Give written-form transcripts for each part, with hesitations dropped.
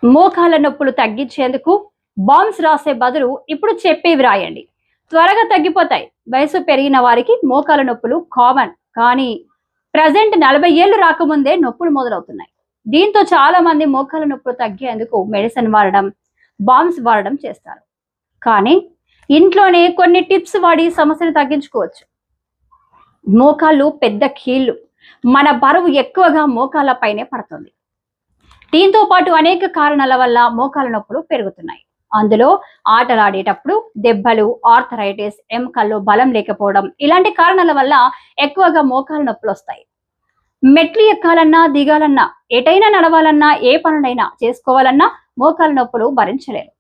మోకాళ్ళ నొప్పులు తగ్గించేందుకు బాంబ్స్ రాసే బదులు ఇప్పుడు చెప్పేవి రాయండి. త్వరగా తగ్గిపోతాయి. వయసు పెరిగిన వారికి మోకాళ్ళ నొప్పులు కామన్. కానీ ప్రజెంట్ 40 ఏళ్లు రాకముందే నొప్పులు మొదలవుతున్నాయి. దీంతో చాలా మంది మోకాళ్ళ నొప్పులు తగ్గేందుకు మెడిసిన్ వాడడం, బాంబ్స్ వాడడం చేస్తారు. కానీ ఇంట్లోనే కొన్ని టిప్స్ వాడి సమస్యను తగ్గించుకోవచ్చు. మోకాళ్ళు పెద్ద కీళ్ళు. మన బరువు ఎక్కువగా మోకాళ్ళపైనే పడుతుంది. దీంతో పాటు అనేక కారణాల వల్ల మోకాళ్ళ నొప్పులు పెరుగుతున్నాయి. అందులో ఆటలాడేటప్పుడు దెబ్బలు, ఆర్థరైటిస్, ఎముకల్లో బలం లేకపోవడం ఇలాంటి కారణాల వల్ల ఎక్కువగా మోకాళ్ళ నొప్పులు వస్తాయి. మెట్లు ఎక్కాలన్నా, దిగాలన్నా, ఎటైనా నడవాలన్నా, ఏ పనులైనా చేసుకోవాలన్నా మోకాళ్ళ నొప్పులు భరించలేరు.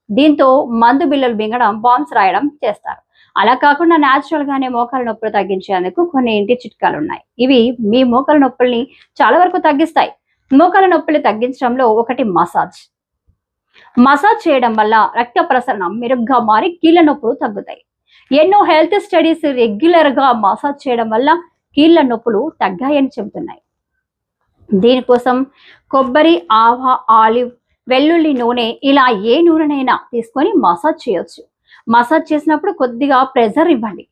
దీంతో మందు బిళ్ళలు బింగడం, బాంబ్స్ రాయడం చేస్తారు. అలా కాకుండా న్యాచురల్ గానే మోకాళ్ళ నొప్పులు తగ్గించేందుకు కొన్ని ఇంటి చిట్కాలు ఉన్నాయి. ఇవి మీ మోకాళ్ళ నొప్పుల్ని చాలా వరకు తగ్గిస్తాయి. మోకాళ్ళ నొప్పులు తగ్గించడంలో ఒకటి మసాజ్. మసాజ్ చేయడం వల్ల రక్త ప్రసరణ మెరుగ్గా మారి కీళ్ళ నొప్పులు తగ్గుతాయి. ఎన్నో హెల్త్ స్టడీస్ రెగ్యులర్ గా మసాజ్ చేయడం వల్ల కీళ్ళ నొప్పులు తగ్గాయని చెబుతున్నాయి. దీనికోసం కొబ్బరి, ఆవ, ఆలివ్, వెల్లుల్లి నూనె ఇలా ఏ నూనెనైనా తీసుకొని మసాజ్ చేయొచ్చు. మసాజ్ చేసినప్పుడు కొద్దిగా ప్రెజర్ ఇవ్వండి.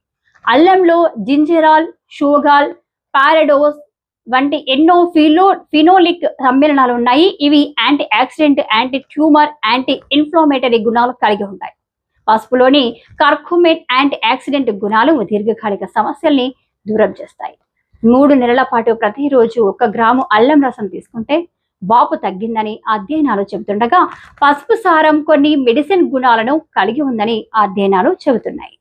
అల్లంలో జింజరాల్, షోగాల్, పారాడోస్ వంటి ఎన్నో ఫినోలిక్ సమ్మేళనాలు ఉన్నాయి. ఇవి anti oxidant, anti tumour, anti inflammatory గుణాలు కలిగి ఉంటాయి. పసుపులోని కర్కుమిన్ యాంటీ ఆక్సిడెంట్ గుణాలు దీర్ఘకాలిక సమస్యల్ని దూరం చేస్తాయి. 3 నెలల పాటు ప్రతిరోజు 1 గ్రాము అల్లం రసం తీసుకుంటే వాపు తగ్గిందని అధ్యయనాలు చెబుతుండగా, పసుపు సారం కొన్ని మెడిసిన్ గుణాలను కలిగి ఉందని అధ్యయనాలు చెబుతున్నాయి.